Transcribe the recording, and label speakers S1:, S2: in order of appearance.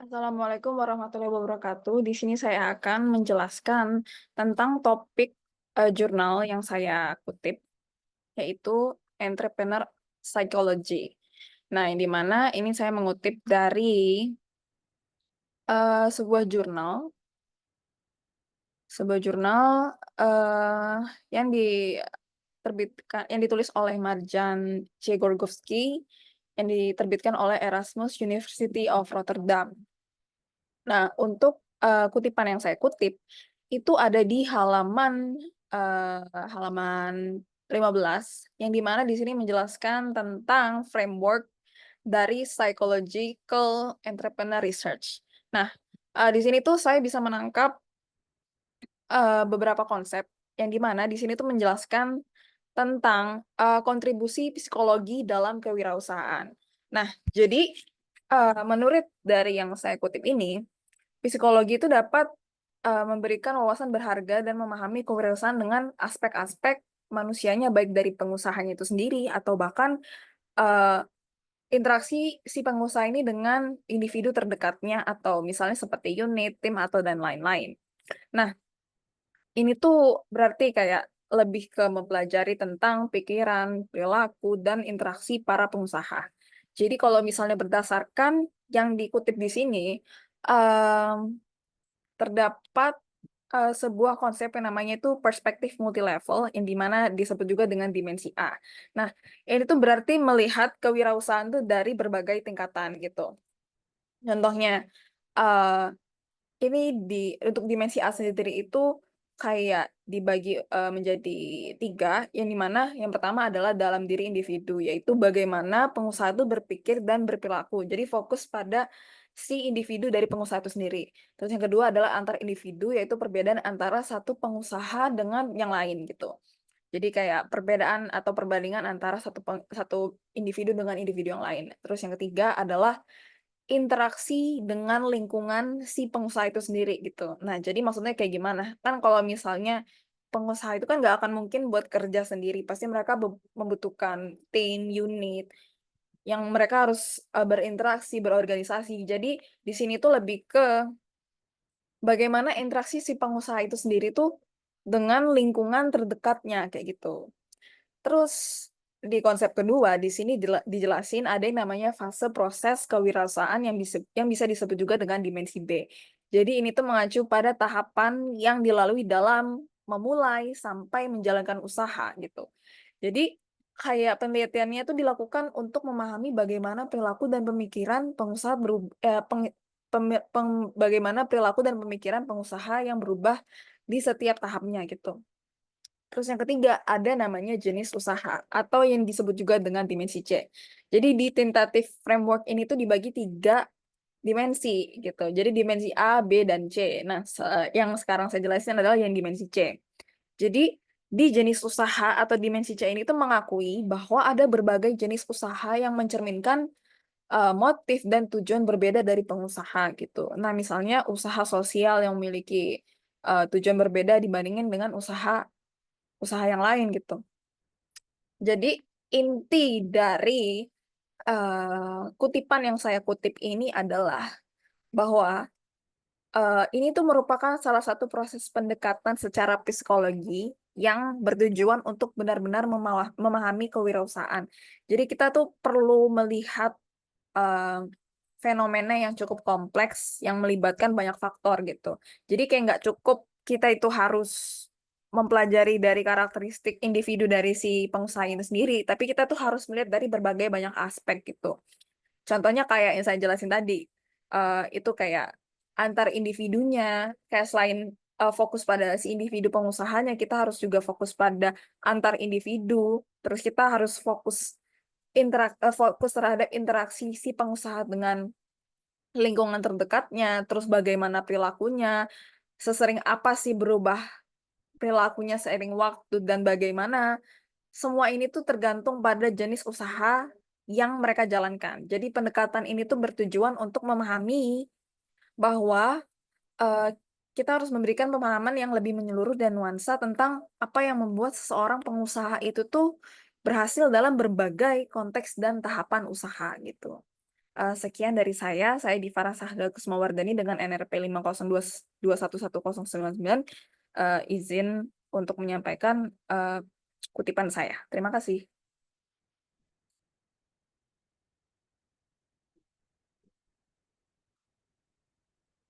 S1: Assalamualaikum warahmatullahi wabarakatuh. Di sini saya akan menjelaskan tentang topik jurnal yang saya kutip, yaitu Entrepreneur Psychology. Nah, yang di mana ini saya mengutip dari sebuah jurnal, sebuah jurnal yang yang ditulis oleh Marjan C. Gorgowski, yang diterbitkan oleh Erasmus University of Rotterdam. Nah, untuk kutipan yang saya kutip, itu ada di halaman 15, yang di mana di sini menjelaskan tentang framework dari psychological entrepreneur research. Nah, di sini tuh saya bisa menangkap beberapa konsep, yang di mana di sini tuh menjelaskan tentang kontribusi psikologi dalam kewirausahaan. Nah, jadi menurut dari yang saya kutip ini, psikologi itu dapat memberikan wawasan berharga dan memahami kewirausahaan dengan aspek-aspek manusianya, baik dari pengusahanya itu sendiri atau bahkan eh, interaksi si pengusaha ini dengan individu terdekatnya atau misalnya seperti unit, tim atau dan lain-lain. Nah, ini tuh berarti kayak lebih ke mempelajari tentang pikiran, perilaku, dan interaksi para pengusaha. Jadi kalau misalnya berdasarkan yang dikutip di sini, em, terdapat sebuah konsep yang namanya itu perspektif multilevel, yang dimana disebut juga dengan dimensi A. Nah, ini tuh berarti melihat kewirausahaan tuh dari berbagai tingkatan gitu. Contohnya, eh, ini untuk dimensi A sendiri itu kayak dibagi menjadi tiga, yang dimana yang pertama adalah dalam diri individu, yaitu bagaimana pengusaha itu berpikir dan berperilaku. Jadi fokus pada si individu dari pengusaha itu sendiri. Terus yang kedua adalah antar individu, yaitu perbedaan antara satu pengusaha dengan yang lain gitu. Jadi kayak perbedaan atau perbandingan antara satu individu dengan individu yang lain. Terus yang ketiga adalah interaksi dengan lingkungan si pengusaha itu sendiri gitu. Nah, jadi maksudnya kayak gimana? Kan kalau misalnya pengusaha itu kan nggak akan mungkin buat kerja sendiri. Pasti mereka membutuhkan tim, unit, yang mereka harus berinteraksi, berorganisasi. Jadi di sini tuh lebih ke bagaimana interaksi si pengusaha itu sendiri tuh dengan lingkungan terdekatnya kayak gitu. Terus di konsep kedua di sini dijelasin ada yang namanya fase proses kewirausahaan yang bisa disebut juga dengan dimensi B. Jadi ini tuh mengacu pada tahapan yang dilalui dalam memulai sampai menjalankan usaha gitu. Jadi kayak penelitiannya tuh dilakukan untuk memahami bagaimana perilaku dan pemikiran pengusaha bagaimana perilaku dan pemikiran pengusaha yang berubah di setiap tahapnya gitu. Terus yang ketiga, ada namanya jenis usaha, atau yang disebut juga dengan dimensi C. Jadi di tentative framework ini tuh dibagi tiga dimensi gitu. Jadi dimensi A, B, dan C. Nah, yang sekarang saya jelasin adalah yang dimensi C. Jadi di jenis usaha atau dimensi C ini tuh mengakui bahwa ada berbagai jenis usaha yang mencerminkan motif dan tujuan berbeda dari pengusaha gitu. Nah, misalnya usaha sosial yang memiliki tujuan berbeda dibandingin dengan usaha usaha yang lain gitu. Jadi inti dari kutipan yang saya kutip ini adalah bahwa ini tuh merupakan salah satu proses pendekatan secara psikologi yang bertujuan untuk benar-benar memahami kewirausahaan. Jadi kita tuh perlu melihat eh, fenomena yang cukup kompleks yang melibatkan banyak faktor gitu. Jadi kayak nggak cukup kita itu harus mempelajari dari karakteristik individu dari si pengusaha itu sendiri, tapi kita tuh harus melihat dari berbagai banyak aspek gitu. Contohnya kayak yang saya jelasin tadi, itu kayak antar individunya, kayak selain fokus pada si individu pengusahanya, kita harus juga fokus pada antar individu, terus kita harus fokus terhadap interaksi si pengusaha dengan lingkungan terdekatnya, terus bagaimana perilakunya, sesering apa sih berubah perilakunya seiring waktu, dan bagaimana semua ini tuh tergantung pada jenis usaha yang mereka jalankan. Jadi pendekatan ini tuh bertujuan untuk memahami bahwa eh, kita harus memberikan pemahaman yang lebih menyeluruh dan nuansa tentang apa yang membuat seseorang pengusaha itu tuh berhasil dalam berbagai konteks dan tahapan usaha gitu. Sekian dari saya Diva Sahda Kusumawardhani dengan NRP 502111099, izin untuk menyampaikan, kutipan saya. Terima kasih.